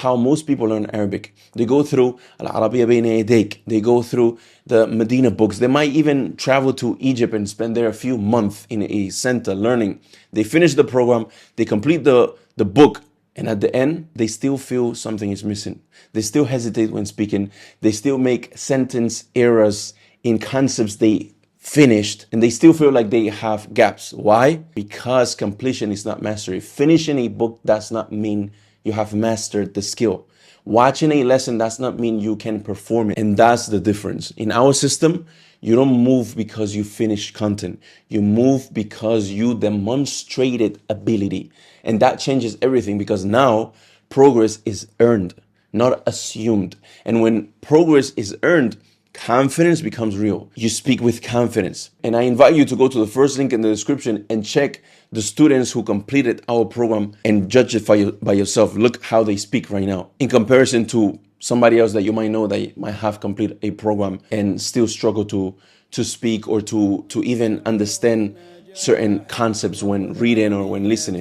how most people learn Arabic. They go through Al-Arabiya Bayna Yadayk. They go through the Medina books. They might even travel to Egypt and spend there a few months in a center learning. They finish the program, they complete the book, and at the end, they still feel something is missing. They still hesitate when speaking. They still make sentence errors in concepts they finished, and they still feel like they have gaps. Why? Because completion is not mastery. Finishing a book does not mean you have mastered the skill. Watching a lesson does not mean you can perform it. And that's the difference. In our system, you don't move because you finish content. You move because you demonstrated ability. And that changes everything, because now progress is earned, not assumed. And when progress is earned, confidence becomes real. You speak with confidence. And I invite you to go to the first link in the description and check the students who completed our program and judge it by yourself. Look how they speak right now in comparison to somebody else that you might know that might have completed a program and still struggle to speak or to even understand certain concepts when reading or when listening.